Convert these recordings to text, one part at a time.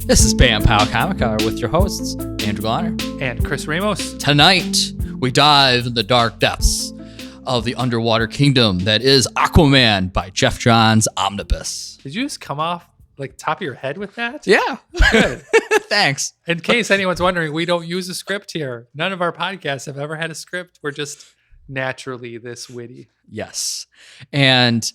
This is Bam Pow Comic Hour with your hosts, Andrew Glonner and Chris Ramos. Tonight, we dive in the dark depths of the underwater kingdom that is Aquaman by Geoff Johns Omnibus. Did you just come off like top of your head with that? Yeah. Good. Thanks. In case anyone's wondering, we don't use a script here. None of our podcasts have ever had a script. We're just naturally this witty. Yes. And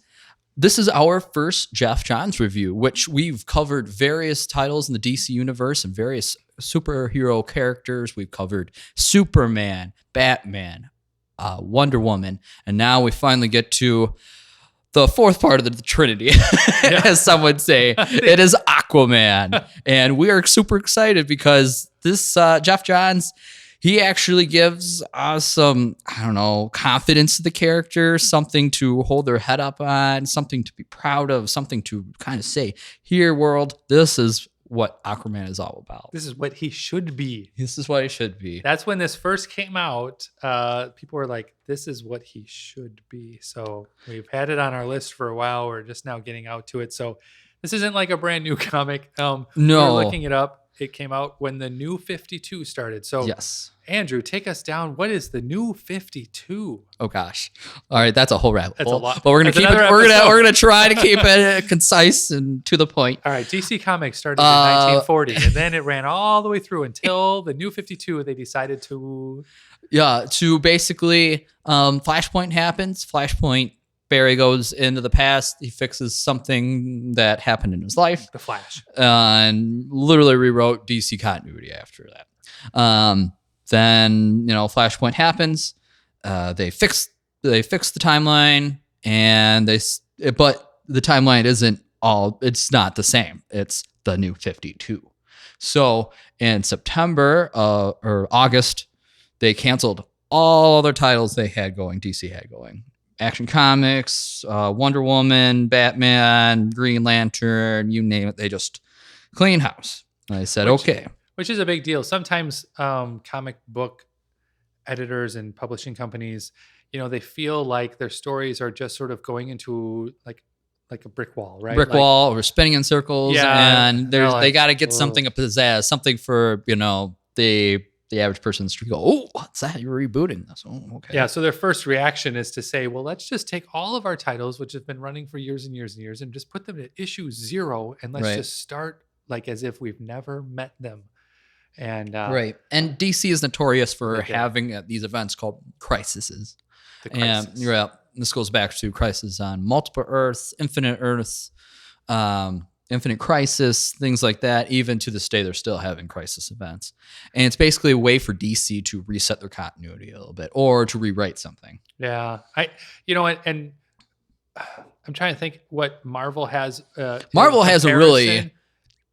this is our first Geoff Johns review, which we've covered various titles in the DC universe and various superhero characters. We've covered Superman, Batman, Wonder Woman, and now we finally get to the fourth part of the Trinity, as some would say. It is Aquaman. And we are super excited because this Geoff Johns, he actually gives us some, confidence to the character, something to hold their head up on, something to be proud of, something to kind of say, here, world, this is what Aquaman is all about. This is what he should be. This is what he should be. That's when this first came out. People were like, this is what he should be. So we've had it on our list for a while. We're just now getting out to it. So this isn't like a brand new comic. No. We're looking it up. It came out when the New 52 started. So, yes. Andrew, take us down. What is the New 52? Oh gosh! All right, that's a whole rabbit hole. That's a lot. But we're gonna keep it. We're gonna try to keep it concise and to the point. All right, DC Comics started in 1940, and then it ran all the way through until the New 52. They decided to basically Flashpoint happens. Flashpoint. Barry goes into the past. He fixes something that happened in his life. The Flash. And literally rewrote DC continuity after that. Then, Flashpoint happens. They fix the timeline, and but the timeline it's not the same. It's the New 52. So in September or August, they canceled all other titles they had going, DC had going. Action Comics, Wonder Woman, Batman, Green Lantern, you name it. They just clean house. And I said, okay. Which is a big deal. Sometimes comic book editors and publishing companies, they feel like their stories are just sort of going into like a brick wall, right? Brick wall or spinning in circles. Yeah, and they got to get something of pizzazz, something for, the average person in the street go, oh, what's that? You're rebooting this. Oh, okay. Yeah. So their first reaction is to say, well, let's just take all of our titles, which have been running for years and years and years, and just put them at issue 0. And let's just start like as if we've never met them. And right. And DC is notorious for having these events called crises. The crisis. And this goes back to Crisis on Multiple Earths, Infinite Earths, Infinite Crisis, things like that. Even to this day, they're still having crisis events. And it's basically a way for DC to reset their continuity a little bit or to rewrite something. Yeah. And I'm trying to think what Marvel has. Marvel hasn't really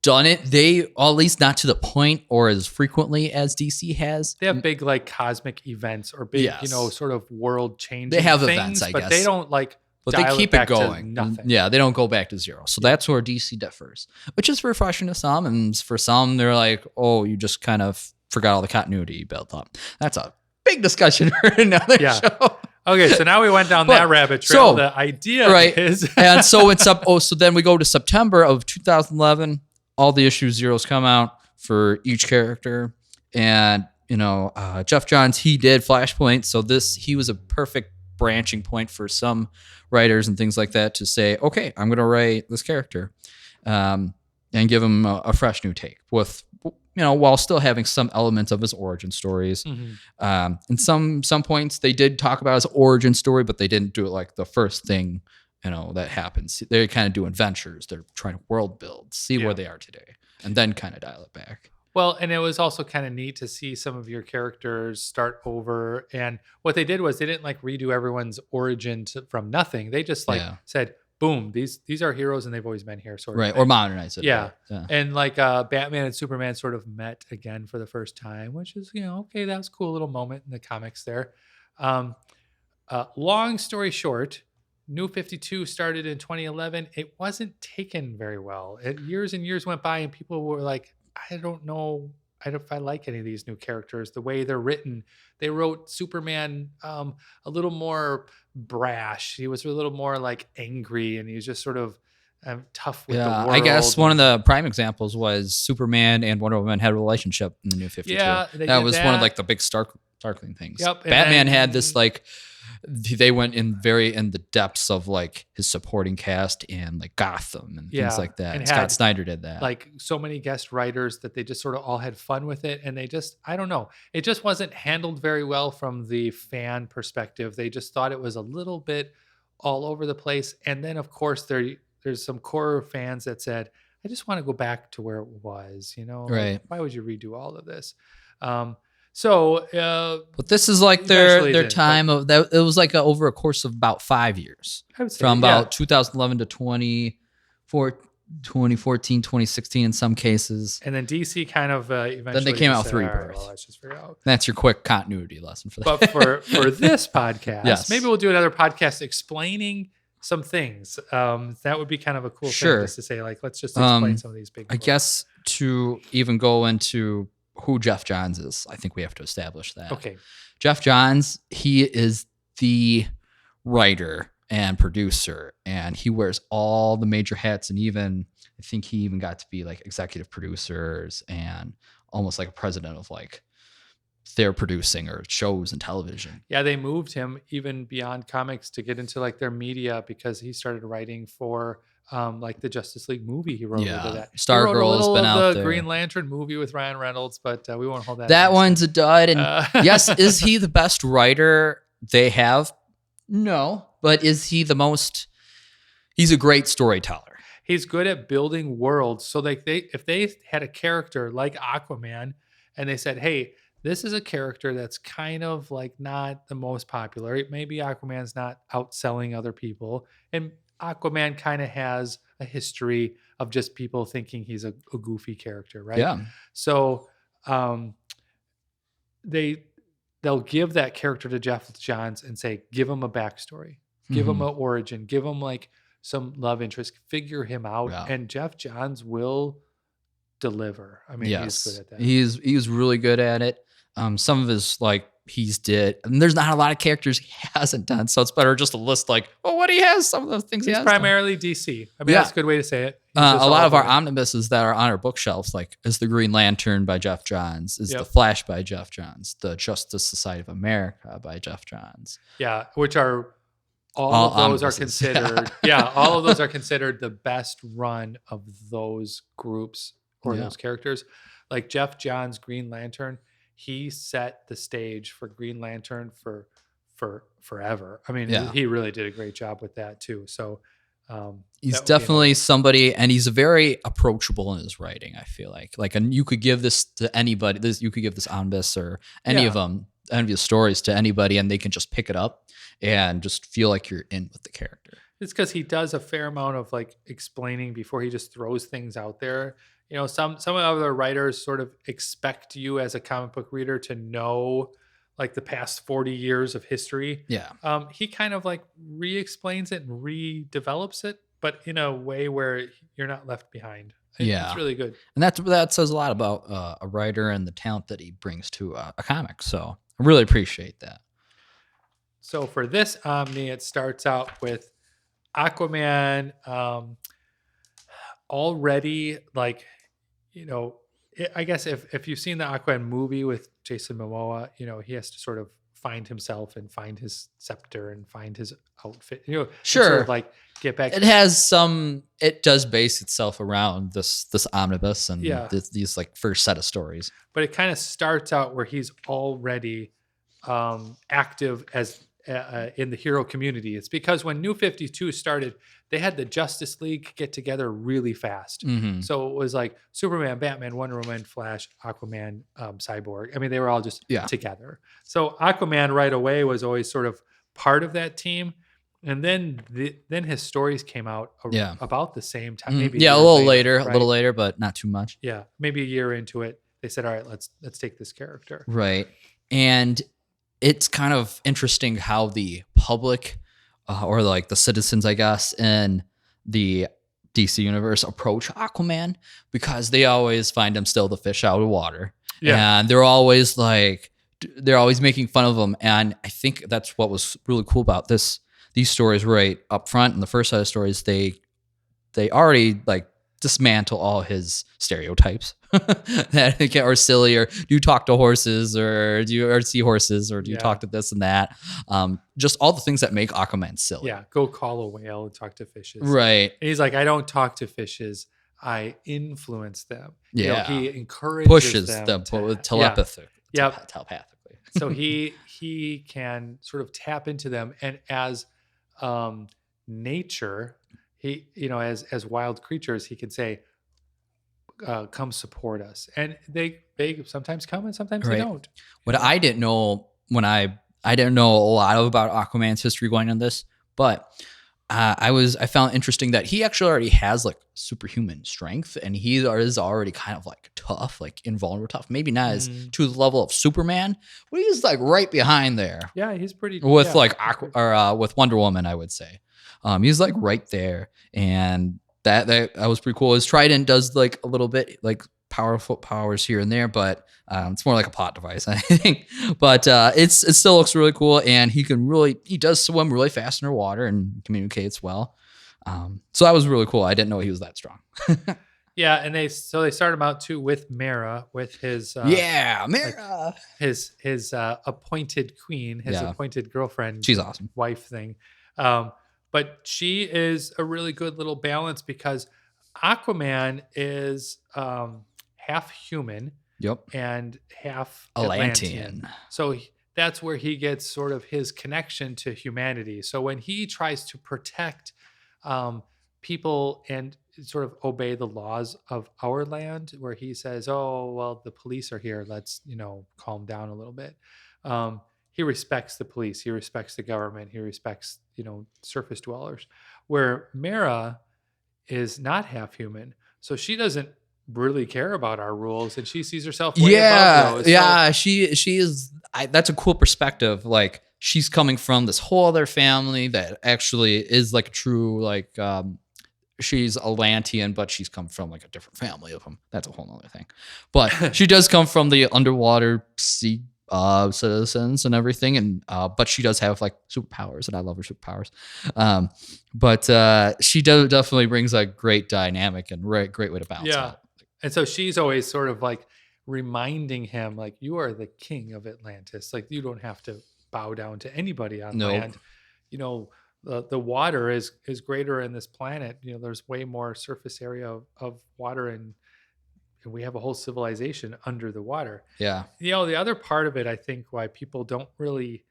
done it. They, at least not to the point or as frequently as DC has. They have big like cosmic events or big, sort of world changing They have things, events, I guess. But they don't like But they keep it going. Nothing. Yeah, they don't go back to 0. So that's where DC differs, which is refreshing to some. And for some, they're like, oh, you just kind of forgot all the continuity you built up. That's a big discussion for another show. Okay, so now we went down that rabbit trail. The idea is... and so it's up. Oh, so then we go to September of 2011. All the issue 0s come out for each character. And, Geoff Johns, he did Flashpoint. So he was a perfect branching point for some writers and things like that to say, okay, I'm going to write this character and give him a fresh new take with, while still having some elements of his origin stories. Mm-hmm. And some points they did talk about his origin story, but they didn't do it like the first thing, that happens. They kind of do adventures. They're trying to world build, see where they are today, and then kind of dial it back. Well, and it was also kind of neat to see some of your characters start over. And what they did was they didn't like redo everyone's origin from nothing. They just said, boom, these are heroes and they've always been here. Sort of right. Or modernize it. Yeah. And like Batman and Superman sort of met again for the first time, which is, okay, that was a cool little moment in the comics there. Long story short, New 52 started in 2011. It wasn't taken very well. Years and years went by and people were like, I don't know if I like any of these new characters. The way they're written, they wrote Superman a little more brash. He was a little more like angry, and he was just sort of tough with the Yeah, world. I guess one of the prime examples was Superman and Wonder Woman had a relationship in the New 52. Yeah, they that did was one of that. like the big starkling things. Yep, and Batman then- had this like they went in the depths of like his supporting cast and like Gotham and things like that. and And Scott had, Snyder did that. like so many guest writers that they just sort of all had fun with it, and they just, I don't know, it just wasn't handled very well from the fan perspective. They just thought it was a little bit all over the place. And then of course there's some core fans that said, I just want to go back to where it was, like, Right. why would you redo all of this? But this is like eventually their did, time of that. It was like over a course of about 5 years, I would say, from yeah. about 2011 to 2014, 2016 in some cases. And then DC kind of eventually they came out just with said, "All right, Rebirth." well, let's just figure out. That's your quick continuity lesson for that. But for this podcast, Yes. maybe we'll do another podcast explaining some things. That would be kind of a cool Sure. thing, just to say, like, let's just explain some of these big I books. guess to even go into who Geoff Johns is, I think we have to establish that. Okay. Geoff Johns, he is the writer and producer, and he wears all the major hats, and even I think he even got to be like executive producers and almost like a president of like their producing or shows and television. Yeah, they moved him even beyond comics to get into like their media, because he started writing for like the Justice League movie. He wrote Yeah. into that. Stargirl's he wrote a little been of out the there. Green Lantern movie with Ryan Reynolds, but we won't hold that. That against one's a dud. And him. yes, is he the best writer they have? No, but is he the most? He's a great storyteller. He's good at building worlds. So like if they had a character like Aquaman and they said, hey, this is a character that's kind of like not the most popular. Maybe Aquaman's not outselling other people. And Aquaman kind of has a history of just people thinking he's a goofy character, right? Yeah. So they'll give that character to Geoff Johns and say, give him a backstory, give him an origin, give him like some love interest, figure him out. Yeah. And Geoff Johns will deliver. I mean, he's good at that. He's really good at it. Some of his like and there's not a lot of characters he hasn't done, so it's better just to list like, well, what he has, some of the things He's he has primarily DC. I mean, Yeah. that's a good way to say it. a lot of our omnibuses that are on our bookshelves, like is the Green Lantern by Geoff Johns, is the Flash by Geoff Johns, the Justice Society of America by Geoff Johns. Yeah, which are all of those are omnibuses. considered. All of those are considered the best run of those groups or those characters. Like Geoff Johns' Green Lantern, he set the stage for Green Lantern for forever. I mean, he really did a great job with that too. So he's definitely somebody, and he's very approachable in his writing. I feel like, and you could give this to anybody. You could give this omnibus or any of them, any of the stories to anybody, and they can just pick it up and just feel like you're in with the character. It's because he does a fair amount of like explaining before he just throws things out there. Some other writers sort of expect you as a comic book reader to know like the past 40 years of history. Yeah. He kind of like re-explains it and redevelops it, but in a way where you're not left behind. It's really good. And that says a lot about a writer and the talent that he brings to a comic. So I really appreciate that. So for this Omni, it starts out with Aquaman already like, I guess if you've seen the Aquaman movie with Jason Momoa, he has to sort of find himself and find his scepter and find his outfit, Sure. sort of like get back. It does base itself around this omnibus and these like first set of stories. But it kind of starts out where he's already active as in the hero community. It's because when New 52 started, they had the Justice League get together really fast. Mm-hmm. So it was like Superman, Batman, Wonder Woman, Flash, Aquaman, Cyborg. I mean, they were all just together. So Aquaman right away was always sort of part of that team. And then his stories came out about the same time. Maybe a little later, but not too much. Yeah, maybe a year into it, they said, "All right, let's take this character." Right, and it's kind of interesting how the public, or like the citizens, I guess, in the DC universe approach Aquaman, because they always find him still the fish out of water, and they're always making fun of him. And I think that's what was really cool about these stories right up front. In the first set of stories, they they already like dismantle all his stereotypes that are silly, or do you talk to horses, or do you see horses, or do you talk to this and that, just all the things that make Aquaman silly. Yeah, go call a whale and talk to fishes. Right. And he's like, I don't talk to fishes, I influence them. Yeah. He encourages Pushes them telepathic. Yep. Telepathically. So he can sort of tap into them, and as nature, he as wild creatures, he can say, come support us, and they sometimes come and sometimes they don't. What I didn't know I didn't know a lot about Aquaman's history going on this, but I found interesting that he actually already has like superhuman strength, and he is already kind of like tough, like invulnerable tough. Maybe not as to the level of Superman, but he's like right behind there. Yeah, he's pretty with like with Wonder Woman, I would say. He's like right there, and that was pretty cool. His trident does like a little bit like powerful powers here and there, but it's more like a plot device, I think. But it still looks really cool, and he does swim really fast underwater and communicates well. So that was really cool. I didn't know he was that strong. Yeah, and they start him out too with Mara, with his Mara, like his appointed queen, his appointed girlfriend. She's awesome. Wife thing. But she is a really good little balance, because Aquaman is half human, and half Atlantean. So that's where he gets sort of his connection to humanity. So when he tries to protect people and sort of obey the laws of our land, where he says, oh, well, the police are here, let's calm down a little bit. He respects the police, he respects the government, he respects surface dwellers, where Mara is not half human, so she doesn't really care about our rules, and she sees herself way above those. Yeah, she is. That's a cool perspective. Like, she's coming from this whole other family that actually is like a true like she's Atlantean, but she's come from like a different family of them. That's a whole nother thing. But she does come from the underwater sea citizens and everything, and but she does have like superpowers, and I love her superpowers. But she definitely brings a great dynamic and great way to balance out. And so she's always sort of like reminding him, like, you are the king of Atlantis, like you don't have to bow down to anybody on land. The water is greater in this planet. There's way more surface area of water, and we have a whole civilization under the water. Yeah. The other part of it, I think, why people don't really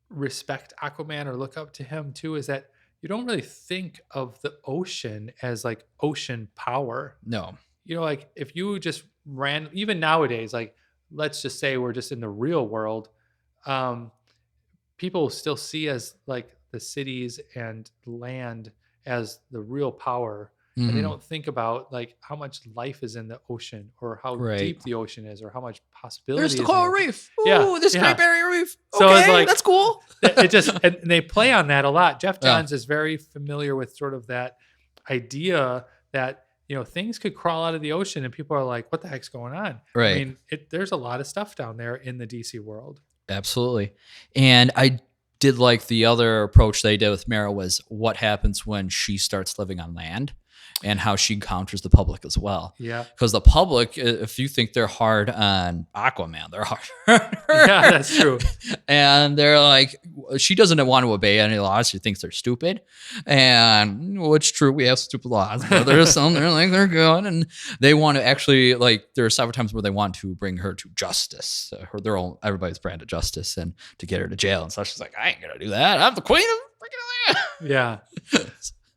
respect Aquaman or look up to him too, is that you don't really think of the ocean as like ocean power. No. Like if you just ran, even nowadays, like let's just say we're just in the real world, people still see as like the cities and land as the real power. And they don't think about like how much life is in the ocean, or how deep the ocean is, or how much possibility. There's the coral reef. Ooh, this Great Barrier Reef. So okay, it's like, that's cool. And they play on that a lot. Geoff Johns is very familiar with sort of that idea that things could crawl out of the ocean, and people are like, "What the heck's going on?" Right. I mean, there's a lot of stuff down there in the DC world. Absolutely, and I did like the other approach they did with Mara was what happens when she starts living on land, and how she encounters the public as well. Yeah. Because the public, if you think they're hard on Aquaman, they're hard on her. Yeah, that's true. And they're like, she doesn't want to obey any laws. She thinks they're stupid. And it's true, we have stupid laws, but there's some they're like, they're good. And they want to actually, like, there are several times where they want to bring her to justice, everybody's brand of justice, and to get her to jail. And so she's like, I ain't going to do that. I'm the queen of freaking land. Yeah.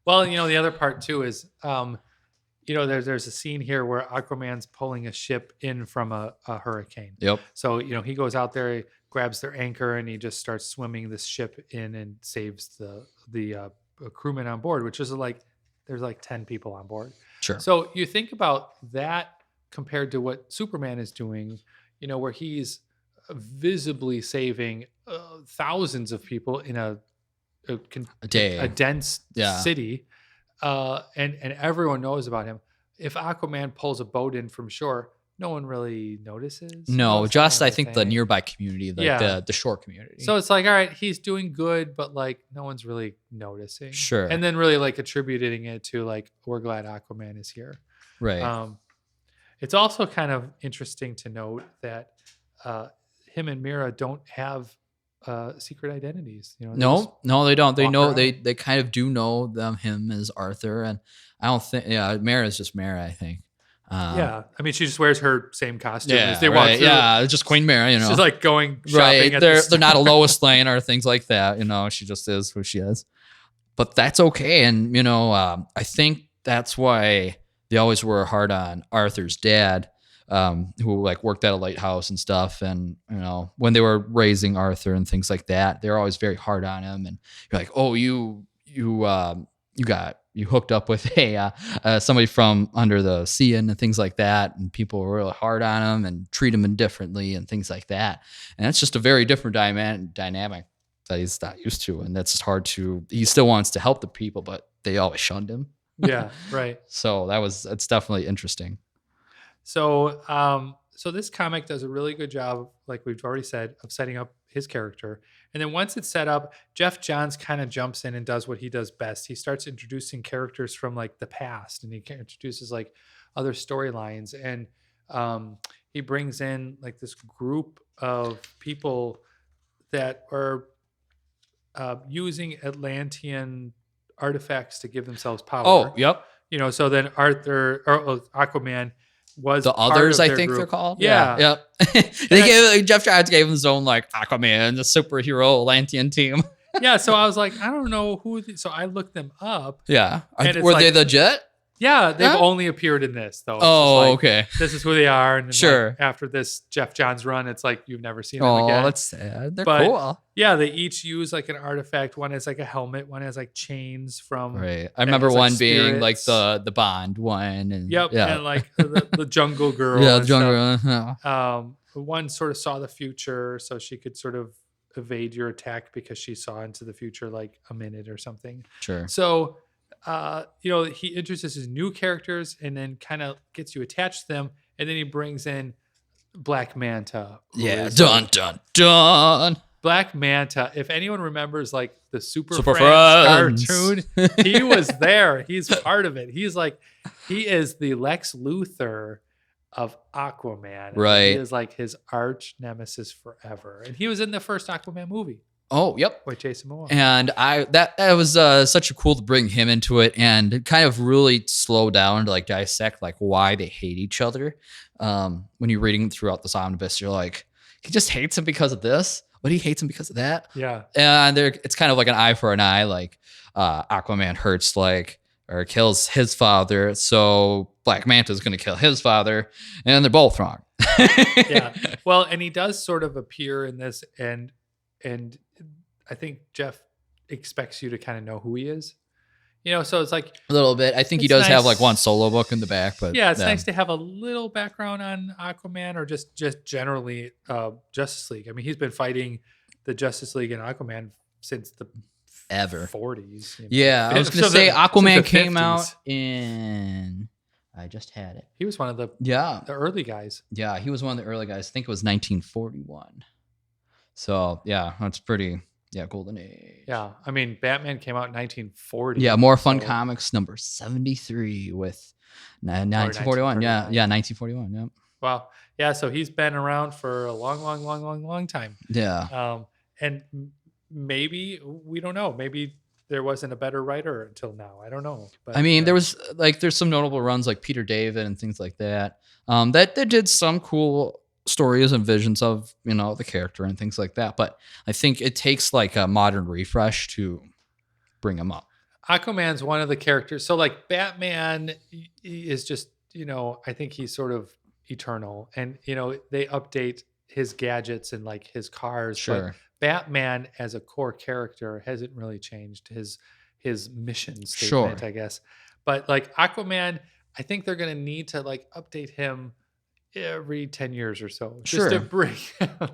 Well, the other part too is, there's a scene here where Aquaman's pulling a ship in from a hurricane. Yep. So, he goes out there, he grabs their anchor, and he just starts swimming this ship in and saves the crewmen on board, which is like, there's like 10 people on board. Sure. So you think about that compared to what Superman is doing, where he's visibly saving thousands of people in a day, a dense city, and everyone knows about him. If Aquaman pulls a boat in from shore, no one really notices. No, It's kind just of I a think the thing. nearby community, like Yeah. the shore community. So it's like, all right, he's doing good, but like no one's really noticing. Sure. And then really like attributing it to like, we're glad Aquaman is here. Right. It's also kind of interesting to note that him and Mira don't have secret identities. You know, they just No, they don't. They walk know around. they kind of do know him as Arthur, and I don't think Mara is just Mara, I think. Yeah, I mean, she just wears her same costume Yeah, as they walk right. through. Yeah, it's just Queen Mara, you know. She's like going shopping right. at They're the not a Lois Lane or things like that, you know. She just is who she is. But that's okay, and you know, I think that's why they always were hard on Arthur's dad, who like worked at a lighthouse and stuff, and you know, when they were raising Arthur and things like that, they're always very hard on him, and you're like, oh, you hooked up with somebody from under the sea and things like that, and people were really hard on him and treat him indifferently and things like that, and it's just a very different dynamic that he's not used to, and that's hard to. He still wants to help the people, but they always shunned him. Yeah, right. So it's definitely interesting. So, so this comic does a really good job, like we've already said, of setting up his character. And then once it's set up, Geoff Johns kind of jumps in and does what he does best. He starts introducing characters from like the past, and he introduces like other storylines, and he brings in like this group of people that are using Atlantean artifacts to give themselves power. Oh, yep. You know, so then Arthur or Aquaman was The part others, of I their think group. they're called. Yeah. Yep. Jeff Johns gave him his own like Aquaman, the superhero Atlantean team. Yeah. So I was like, I don't know who. So I looked them up. Yeah. And it's Were they like- legit? Yeah, they've Huh? only appeared in this though. It's Oh, just like, okay. This is who they are, and then, Sure. like, after this Geoff Johns run, it's like you've never seen them Oh, again. that's sad. They're But- cool. Yeah, they each use like an artifact. One has like a helmet. One has like chains from. Right. I remember has, like, one being like spirits. the Bond one. And, Yep, Yeah. and like the Jungle Girl. yeah. and The stuff. jungle. Yeah. One sort of saw the future, so she could sort of evade your attack because she saw into the future like a minute or something. Sure. So, you know, he introduces his new characters and then kind of gets you attached to them, and then he brings in Black Manta. who Yeah. is, Dun like, dun dun. Black Manta. If anyone remembers like the Super Super Friends Friends. cartoon, he was there. He's part of it. He is the Lex Luthor of Aquaman. And Right. He is like his arch nemesis forever. And he was in the first Aquaman movie Oh, yep. with Jason Momoa. And that was such a cool to bring him into it and kind of really slow down to like dissect like why they hate each other. When you're reading throughout this omnibus, you're like, he just hates him because of this, but he hates him because of that. Yeah. And it's kind of like an eye for an eye. Like Aquaman hurts or kills his father, so Black Manta is going to kill his father, and they're both wrong. Yeah. Well, and he does sort of appear in this, and I think Jeff expects you to kind of know who he is. You know, so it's like, A little bit. I think he It's does have nice. like one solo book in the back, but yeah, it's nice to have a little background on Aquaman, or just generally Justice League. I mean, he's been fighting the Justice League and Aquaman since the Ever. 40s. you know. Yeah, I was going So to say the- Aquaman since the came 50s. out in. I just had it. He was one of the Yeah, early guys. yeah, he was one of the early guys. I think it was 1941. So yeah, that's pretty. Yeah, golden age. Yeah. I mean, Batman came out in 1940. Yeah, More Fun so- Comics number 73 with 1941. Yeah, 1941. Yeah, Wow. Yeah. So he's been around for a long time. yeah. And maybe, we don't know, maybe there wasn't a better writer until now. I don't know. But I mean, there's some notable runs like Peter David and things like that. That did some cool stories and visions of the character and things like that. But I think it takes like a modern refresh to bring him up. Aquaman's one of the characters. So like Batman is just, I think he's sort of eternal, and, they update his gadgets and like his cars. Sure. But Batman as a core character hasn't really changed his mission statement, Sure. I guess. But like Aquaman, I think they're going to need to like update him every 10 years or so. Just to Sure. bring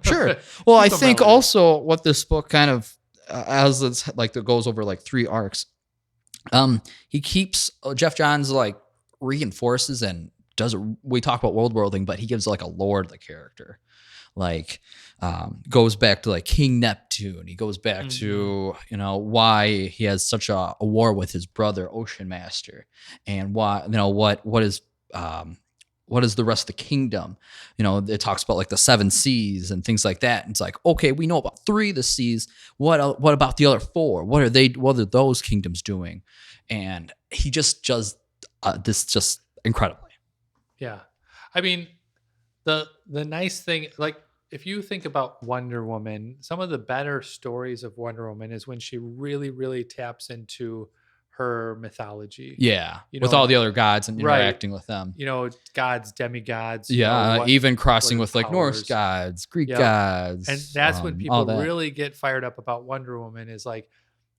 Sure. Well, I keep him think relevant. also what this book kind of as it's like that goes over like 3 arcs. He keeps Geoff Johns like reinforces and we talk about world building, but he gives like a lore to the character. Like goes back to like King Neptune. He goes back to, you know, why he has such a war with his brother Ocean Master, and why, you know, what is the rest of the kingdom. You know, it talks about like the 7 seas and things like that. And it's like, okay, we know about 3 of the seas. What about the other 4? What are those kingdoms doing? And he just does this just incredibly. Yeah. I mean, the nice thing, like if you think about Wonder Woman, some of the better stories of Wonder Woman is when she really, really taps into her mythology. Yeah, You with know, all the other gods and right. interacting with them. You know, gods, demigods. you Yeah, know, even crossing what with like Norse powers. gods, Greek Yep. gods. And that's when all people that. really get fired up about Wonder Woman, is like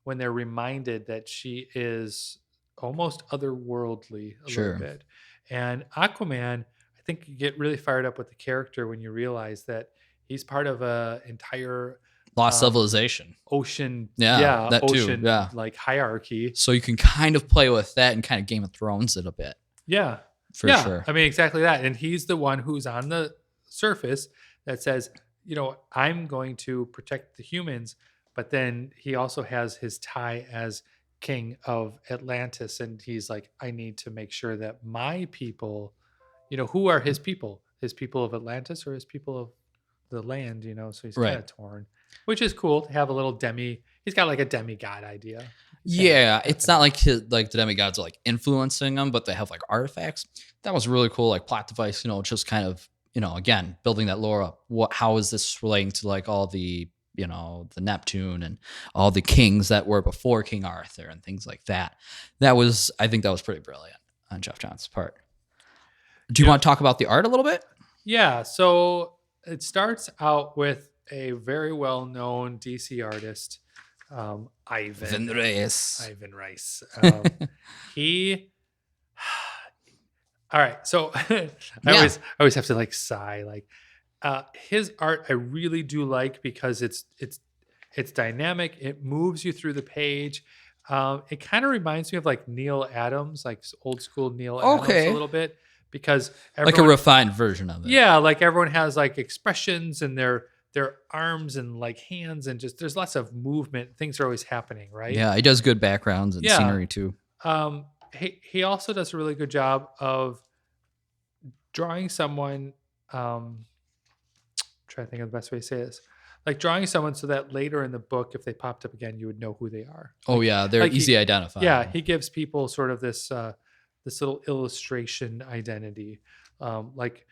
when they're reminded that she is almost otherworldly a Sure. little bit. And Aquaman, I think you get really fired up with the character when you realize that he's part of a entire Lost civilization. ocean, Yeah, that too, ocean yeah. like hierarchy. So you can kind of play with that and kind of Game of Thrones it a bit. Yeah. For sure. I mean, exactly that. And he's the one who's on the surface that says, you know, I'm going to protect the humans. But then he also has his tie as King of Atlantis. And he's like, I need to make sure that my people, you know, who are his people? His people of Atlantis or his people of the land, you know? So he's kind of torn, which is cool to have a little he's got like a demigod idea. Yeah, it's not like the demigods are like influencing them, but they have like artifacts. That was really cool, like plot device, you know, just kind of, you know, again, building that lore up. How is this relating to like all the, you know, the Neptune and all the kings that were before King Arthur and things like that. I think that was pretty brilliant on Geoff Johns' part. Do you want to talk about the art a little bit? Yeah, so it starts out with a very well-known DC artist, Ivan Reis. All right, so I always have to like sigh. Like his art, I really do like because it's dynamic. It moves you through the page. It kind of reminds me of like Neil Adams, like old school Neil Adams a little bit, because like a refined version of it. Yeah, like everyone has like expressions in their arms and like hands, and just there's lots of movement. Things are always happening, right? Yeah, he does good backgrounds and scenery too. He also does a really good job of drawing someone. Trying to think of the best way to say this. Like drawing someone so that later in the book, if they popped up again, you would know who they are. Oh yeah, they're easy to identify. Yeah, he gives people sort of this little illustration identity, like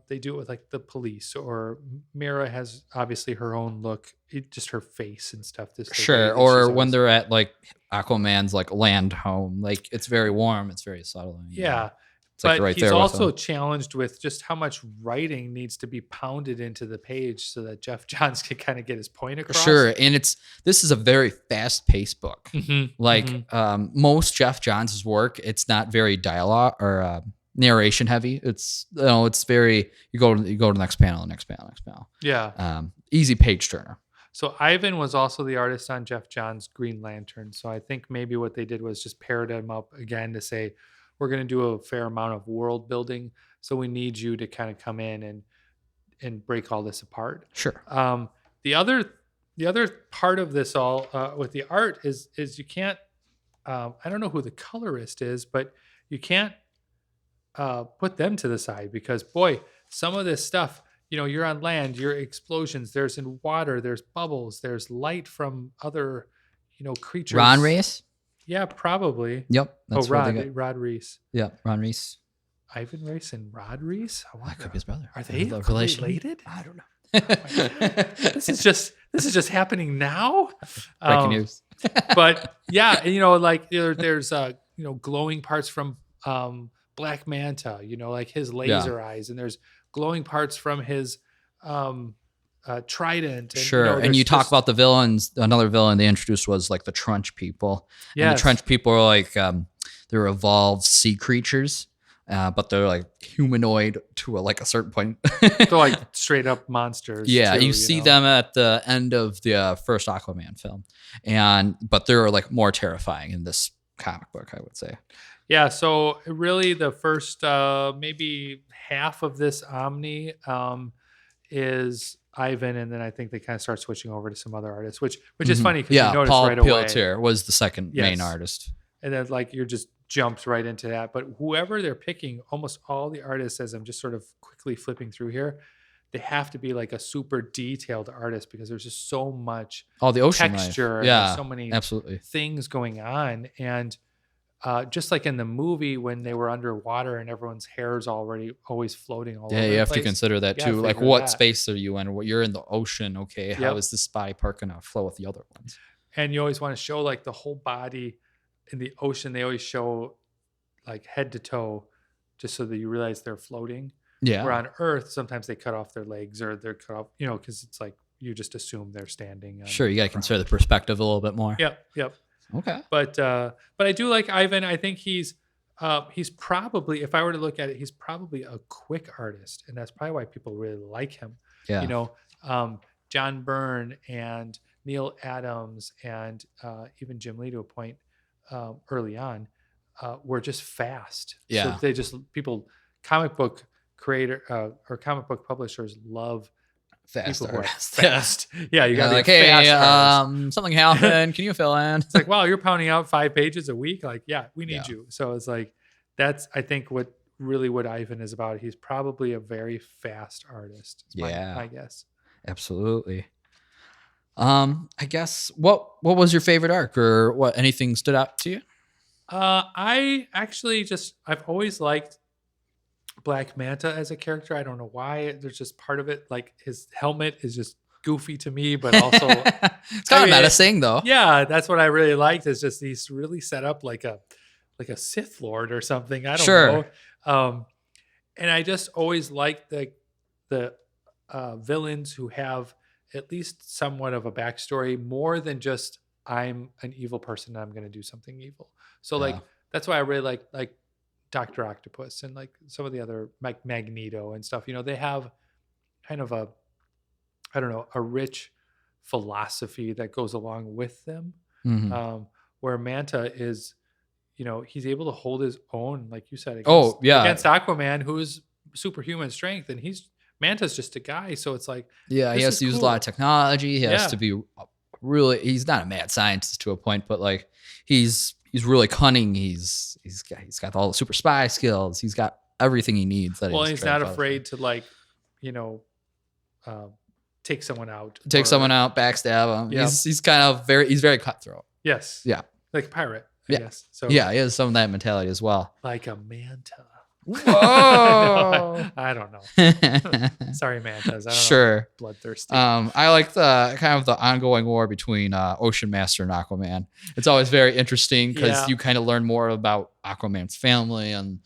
they do it with like the police, or Mira has obviously her own look, just her face and stuff. Sure, or when they're at like Aquaman's like land home, like it's very warm, it's very subtle. Yeah. It's like but right he's there also challenged with just how much writing needs to be pounded into the page so that Geoff Johns can kind of get his point across. Sure, and this is a very fast-paced book. Most Geoff Johns' work, it's not very dialogue or narration heavy. It's it's very you go to the next panel, next panel. Yeah, easy page turner. So Ivan was also the artist on Geoff Johns' Green Lantern. So I think maybe what they did was just paired him up again to say, we're going to do a fair amount of world building, so we need you to kind of come in and break all this apart. Sure. The other part of this all with the art is you can't. I don't know who the colorist is, but you can't put them to the side, because boy, some of this stuff, you know, you're on land, you're explosions. There's in water. There's bubbles. There's light from other, you know, creatures. Ron Reis. Yeah, probably. Yep. That's Rod Reis. Yeah, Ron Reis. Ivan Reis and Rod Reis? That could be his brother. Are they related? I don't know. This is just happening now. Breaking news. But yeah, you know, like there's glowing parts from Black Manta. You know, like his laser eyes, and there's glowing parts from his trident. And, sure. And you talk about the villains. Another villain they introduced was like the Trench people. Yeah. And the Trench people are like they're evolved sea creatures, but they're like humanoid to a certain point. They're like straight up monsters. Yeah, too, you see them at the end of the first Aquaman film, but they're like more terrifying in this comic book, I would say. Yeah, so really the first maybe half of this Omni is Ivan, and then I think they kind of start switching over to some other artists, which is funny because you Yeah, notice Paul right away. Pelletier was the second main Yes. artist. And then like you're just jumped right into that. But whoever they're picking, almost all the artists, as I'm just sort of quickly flipping through here, they have to be like a super detailed artist because there's just so much Oh, the ocean texture life. and Yeah, there's so many absolutely. things going on. And just like in the movie when they were underwater and everyone's hair is already always floating all Yeah, over you the have to place. consider that You gotta too. Like, figure what that. space are you in? What you're in the ocean? Okay, how Yep. is the spy part gonna flow with the other ones? And you always want to show like the whole body in the ocean. They always show like head to toe just so that you realize they're floating. Yeah, Where on Earth, sometimes they cut off their legs or they're cut off, because it's like you just assume they're standing. sure. You got to the consider the ground. perspective a little bit more. Yep. Okay. But I do like Ivan. I think he's probably, if I were to look at it, he's probably a quick artist, and that's probably why people really like him. Yeah. John Byrne and Neil Adams and even Jim Lee to a point early on were just fast. Yeah. So they just comic book creator or comic book publishers love Fast people who are artist. fast. Yeah, you got to like, be a hey, fast artist. something happened. Can you fill in? It's like, wow, you're pounding out 5 pages a week. Like, yeah, we need Yeah. you. So it's like, that's, I think what Ivan is about. He's probably a very fast artist. My guess. Absolutely. I guess what was your favorite arc, or what anything stood out to you? I actually I've always liked Black Manta as a character. I don't know why. There's just part of it, like his helmet is just goofy to me, but also it's kind of menacing though. Yeah, that's what I really liked. Is just he's really set up like a Sith Lord or something. I don't know. And I just always liked the villains who have at least somewhat of a backstory, more than just I'm an evil person and I'm going to do something evil. So like that's why I really like Dr. Octopus and like some of the other like Magneto and stuff. They have kind of a rich philosophy that goes along with them. Mm-hmm. Where Manta is, he's able to hold his own, like you said, against Aquaman, who's superhuman strength, and Manta's just a guy. So it's like, he has to use a lot of technology. He has to be really, he's not a mad scientist to a point, but like he's really cunning. He's got all the super spy skills. He's got everything he needs. He's not afraid to like, take someone out, backstab him. Yeah. He's kind of he's very cutthroat. Yes. Yeah. Like a pirate, I guess. So yeah, he has some of that mentality as well. Like a manta. Whoa. I don't know. Sorry, mantas. I don't Sure. know. Bloodthirsty. I like the kind of the ongoing war between Ocean Master and Aquaman. It's always very interesting because you kind of learn more about Aquaman's family and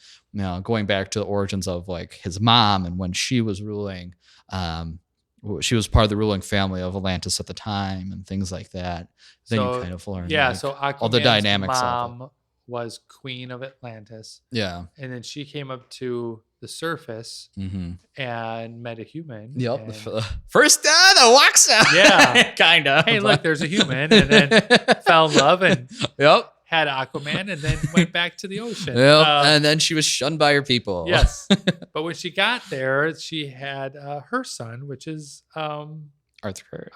going back to the origins of like his mom and when she was ruling. She was part of the ruling family of Atlantis at the time and things like that. Then you kind of learn. Yeah, so Aquaman's all the dynamics mom was Queen of Atlantis. Yeah. And then she came up to the surface and met a human. Yep. First that walks out. Yeah. Kind of. Hey, look, there's a human. And then fell in love and had Aquaman and then went back to the ocean. Yep. And then she was shunned by her people. Yes. But when she got there, she had her son, which is Arthur.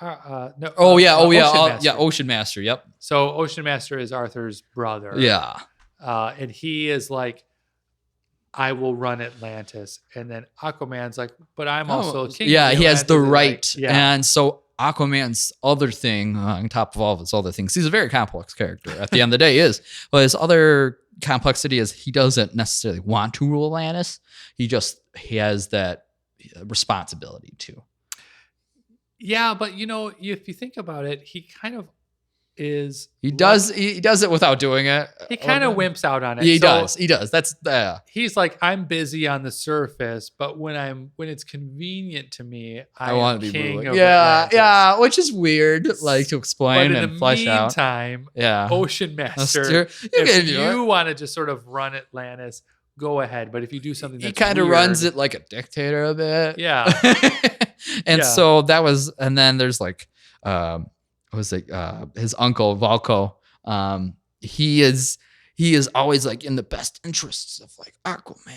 no. Ocean Master. Yep. So Ocean Master is Arthur's brother. Yeah. And he is like, I will run Atlantis. And then Aquaman's like, but I'm also king. Yeah, he has the right. Like, And so Aquaman's other thing, on top of all of his other things, he's a very complex character. At the end of the day, but his other complexity is he doesn't necessarily want to rule Atlantis. He has that responsibility too. Yeah, but if you think about it, he kind of is. He does it without doing it. He kind of wimps out on it. He does. That's he's like, I'm busy on the surface, but when it's convenient to me, I want to be king of Atlantis. Yeah, which is weird, like to explain and flesh out. But in the meantime, Ocean Master, if you want to just sort of run Atlantis, go ahead. But if you do something that's he kind of runs it like a dictator a bit. Yeah. So that was, and then there's like, his uncle Valko. He is he is always like in the best interests of like Aquaman.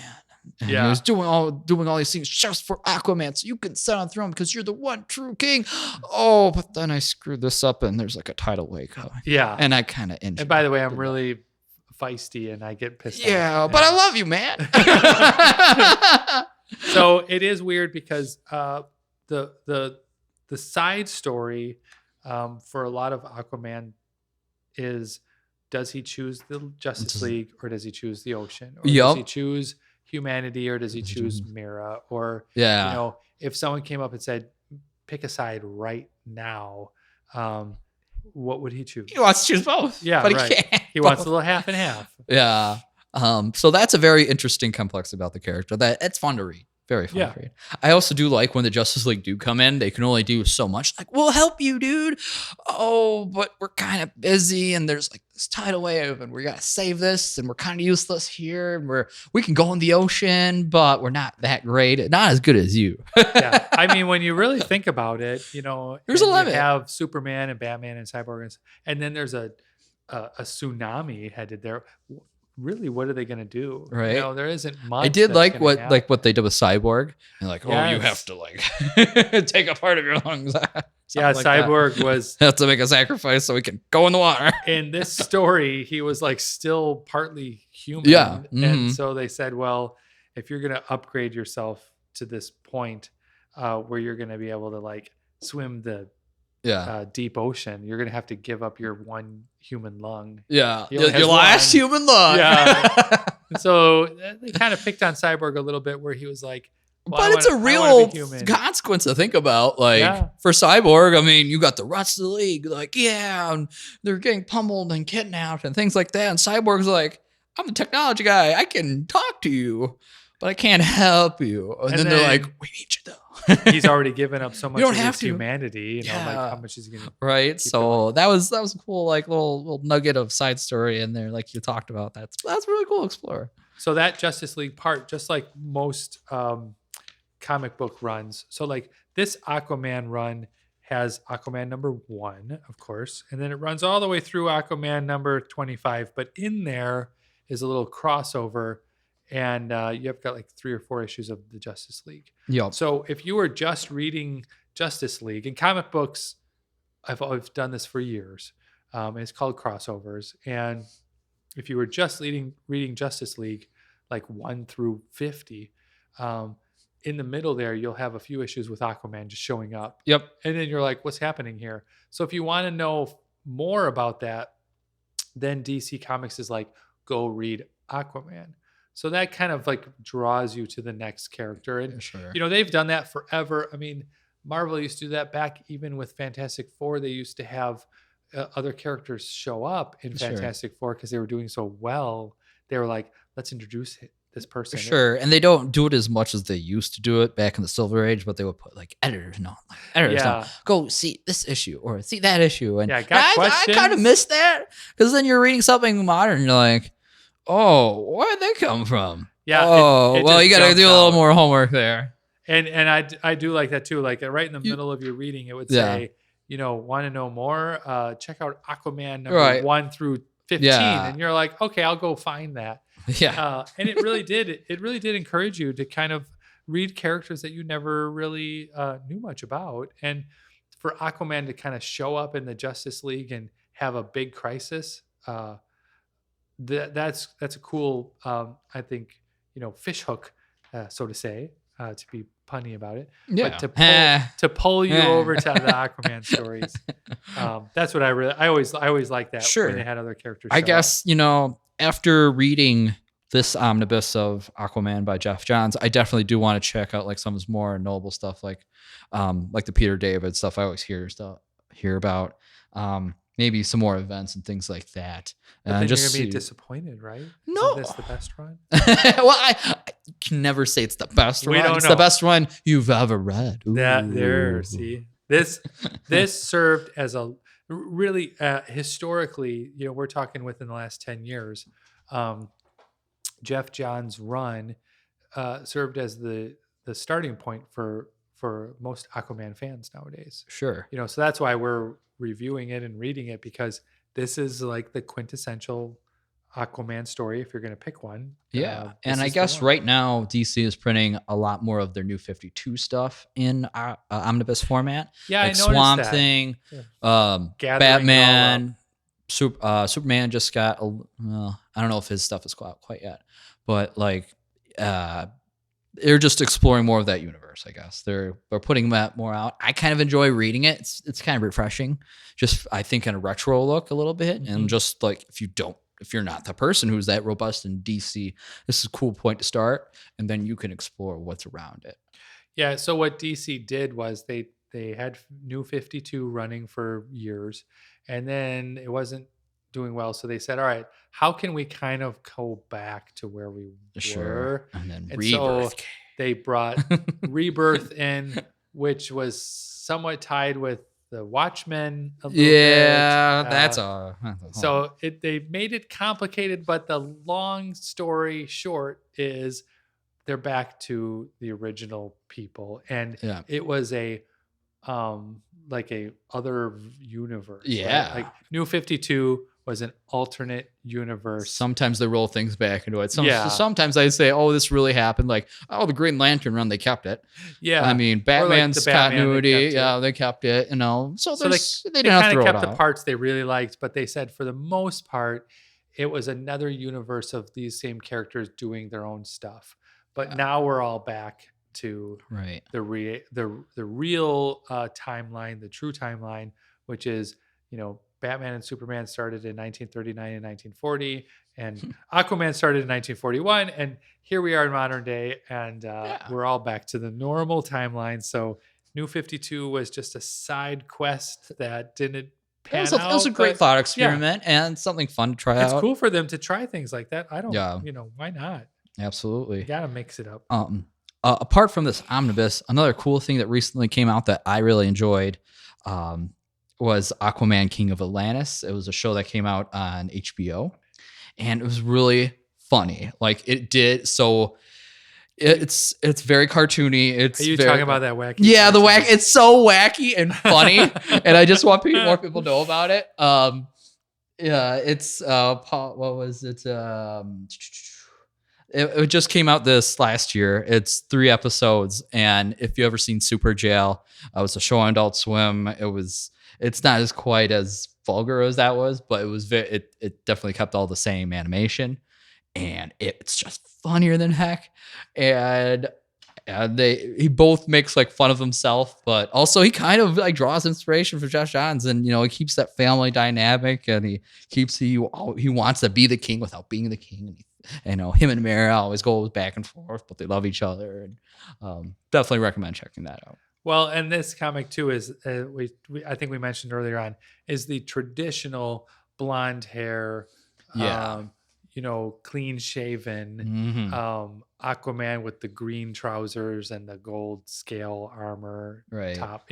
And he was doing all these things just for Aquaman, so you can sit on the throne because you're the one true king. Oh, but then I screwed this up, and there's like a tidal wave coming. Yeah, and I kind of injured. And by the way, I'm really feisty, and I get pissed. Yeah, but I love you, man. So it is weird because the side story for a lot of Aquaman is, does he choose the Justice League or does he choose the ocean? Or does he choose humanity or does he choose Mira? Or, if someone came up and said, pick a side right now, what would he choose? He wants to choose both. Yeah, but right. He can't. He wants a little half and half. Yeah. So that's a very interesting complex about the character. That it's fun to read. Very fun to read. I also do like when the Justice League do come in, they can only do so much. Like, we'll help you, dude. Oh, but we're kind of busy and there's like this tidal wave and we got to save this and we're kind of useless here. And we can go in the ocean, but we're not that great. Not as good as you. Yeah. I mean, when you really think about it, there's a limit. You have Superman and Batman and Cyborg, and then there's a tsunami headed there. Really, what are they going to do? Right. There isn't much. I did like what they did with Cyborg. And like, oh, you have to like take a part of your lungs. Yeah, like Cyborg was have to make a sacrifice so we can go in the water. In this story, he was like still partly human. Yeah. And so they said, well, if you're going to upgrade yourself to this point where you're going to be able to like swim the deep ocean, you're going to have to give up your one human lung. Yeah. Your last human lung. Yeah. So they kind of picked on Cyborg a little bit where he was like, well, but it's a real consequence to think about. Like for Cyborg, I mean, you got the rest of the league, like, and they're getting pummeled and kidnapped and things like that. And Cyborg's like, I'm the technology guy. I can talk to you, but I can't help you. And then they're like, we need you though. He's already given up so much of his humanity. Like how much is he gonna So that was a cool like little nugget of side story in there, like you talked about. That's really cool to explore. So that Justice League part, just like most comic book runs. So like this Aquaman run has Aquaman number 1, of course, and then it runs all the way through Aquaman number 25. But in there is a little crossover, and you have got like 3 or 4 issues of the Justice League. Yeah. So if you were just reading Justice League in comic books, I've done this for years. And it's called crossovers. And if you were just reading Justice League, like 1 through 50, in the middle there, you'll have a few issues with Aquaman just showing up. Yep. And then you're like, what's happening here? So if you want to know more about that, then DC Comics is like, go read Aquaman. So that kind of like draws you to the next character. And, they've done that forever. I mean, Marvel used to do that back even with Fantastic Four. They used to have other characters show up in Fantastic Four because they were doing so well. They were like, let's introduce this person. Sure. And they don't do it as much as they used to do it back in the Silver Age, but they would put like editors note. Go see this issue or see that issue. And I kind of miss that because then you're reading something modern and you're like, oh, where'd they come from? Yeah. Oh, well, you got to do a little more homework there. And I do like that too. Like right in the middle of your reading, it would say, want to know more? Check out Aquaman number 1 through 15. Yeah. And you're like, okay, I'll go find that. Yeah. And it really did. It really did encourage you to kind of read characters that you never really knew much about. And for Aquaman to kind of show up in the Justice League and have a big crisis, that's a cool, I think, fish hook, so to say, to be punny about it. Yeah. But to pull you over to the Aquaman stories, that's what I always like that. Sure. When they had other characters. I guess after reading this omnibus of Aquaman by Geoff Johns, I definitely do want to check out like some of his more noble stuff, like the Peter David stuff. I always hear about. Maybe some more events and things like that. But then you're going to be disappointed, right? No. Isn't this the best run? Well, I can never say it's the best run. It's the best run you've ever read. See? This served as a really, historically, we're talking within the last 10 years, Geoff Johns' run served as the starting point for most Aquaman fans nowadays. Sure. So that's why we're reviewing it and reading it, because this is like the quintessential Aquaman story if you're going to pick one. Yeah. This And I is the guess one. right now DC is printing a lot more of their new 52 stuff in omnibus format. Yeah, like I noticed Swamp that. Thing, Gathering it all Batman, Superman just got I don't know if his stuff is out quite yet, but like they're just exploring more of that universe, I guess. They're putting that more out. I kind of enjoy reading it. It's kind of refreshing. Just I think in a retro look a little bit. Mhm. And just like if you're not the person who's that robust in DC, this is a cool point to start. And then you can explore what's around it. Yeah. So what DC did was they had New 52 running for years, and then it wasn't doing well. So they said, all right, how can we kind of go back to where we were? And then And Rebirth. so they brought Rebirth in, which was somewhat tied with the Watchmen a little bit. That's So they made it complicated, but the long story short is they're back to the original people, and Yeah. it was a like a other universe. right? Yeah. Like New 52 was an alternate universe. Sometimes they roll things back into it. Yeah. Sometimes they say, "Oh, this really happened." Like, "Oh, the Green Lantern run, they kept it." Yeah. I mean, Or like Batman's the Batman, they continuity, kept it. yeah, they kept it. You know, so So they they didn't have kind to of throw kept it the out. parts they really liked, but they said for the most part, it was another universe of these same characters doing their own stuff. But now we're all back to Right. the real timeline, the true timeline, which is, Batman and Superman started in 1939 and 1940, and Aquaman started in 1941, and here we are in modern day, and we're all back to the normal timeline. So New 52 was just a side quest that didn't pan out. It was a great thought yeah, experiment and something fun to try it's out. cool for them to try things like that. I don't, Yeah. why not? Absolutely. You gotta mix it up. Apart from this omnibus, another cool thing that recently came out that I really enjoyed was Aquaman King of Atlantis. It was a show that came out on HBO, and it was really funny. Like it did so. It's very cartoony. It's Are you very, talking about that wacky? Yeah, the cartoon? wack. It's so wacky and funny, and I just want more people to know about it. Yeah, it's what was it? It just came out this last year. It's 3 episodes, and if you ever seen Super Jail, it was a show on Adult Swim. It's not as quite as vulgar as that was, but it was it definitely kept all the same animation, and it's just funnier than heck. And he both makes like fun of himself, but also he kind of like draws inspiration from Geoff Johns, and he keeps that family dynamic, and he wants to be the king without being the king. And him and Mara always go back and forth, but they love each other. And definitely recommend checking that out. Well, and this comic too is I think we mentioned earlier on is the traditional blonde hair, clean shaven, Aquaman with the green trousers and the gold scale armor top.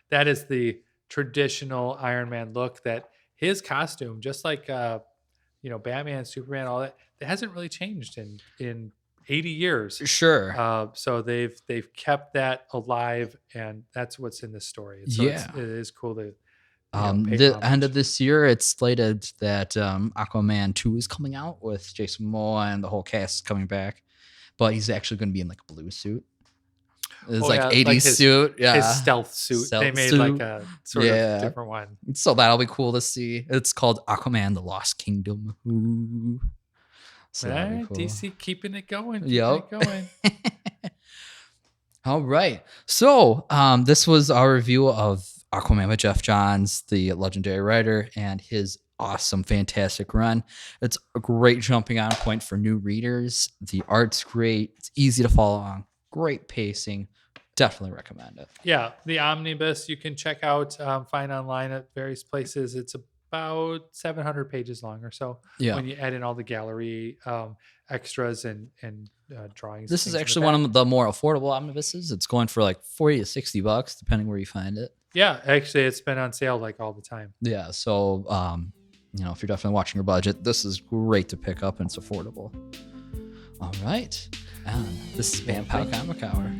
That is the traditional Iron Man look. That his costume, just like Batman, Superman, all that hasn't really changed in 80 years. Sure. So they've kept that alive, and that's what's in the story. So it is cool to the end of this year, it's slated that Aquaman 2 is coming out with Jason Momoa, and the whole cast is coming back, but he's actually going to be in like a blue suit. It's 80s suit. Yeah. His stealth suit. They made like a sort of different one. So that'll be cool to see. It's called Aquaman The Lost Kingdom. Ooh. So cool. DC keeping it going. Yep. All right. So this was our review of Aquaman with Geoff Johns, the legendary writer, and his awesome, fantastic run. It's a great jumping on point for new readers. The art's great. It's easy to follow along. Great pacing. Definitely recommend it. Yeah. The Omnibus you can check out, find online at various places. It's about 700 pages long or so. Yeah. When you add in all the gallery extras and drawings. This is actually one of the more affordable omnibuses. It's going for like $40 to $60, depending where you find it. Yeah, actually, it's been on sale like all the time. Yeah, so if you're definitely watching your budget, this is great to pick up, and it's affordable. All right, this is Vampire Comic Hour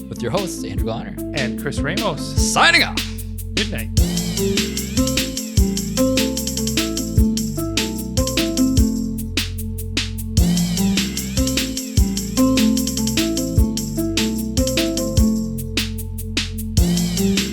with your hosts Andrew Garner and Chris Ramos. Signing off. Good night. Bye.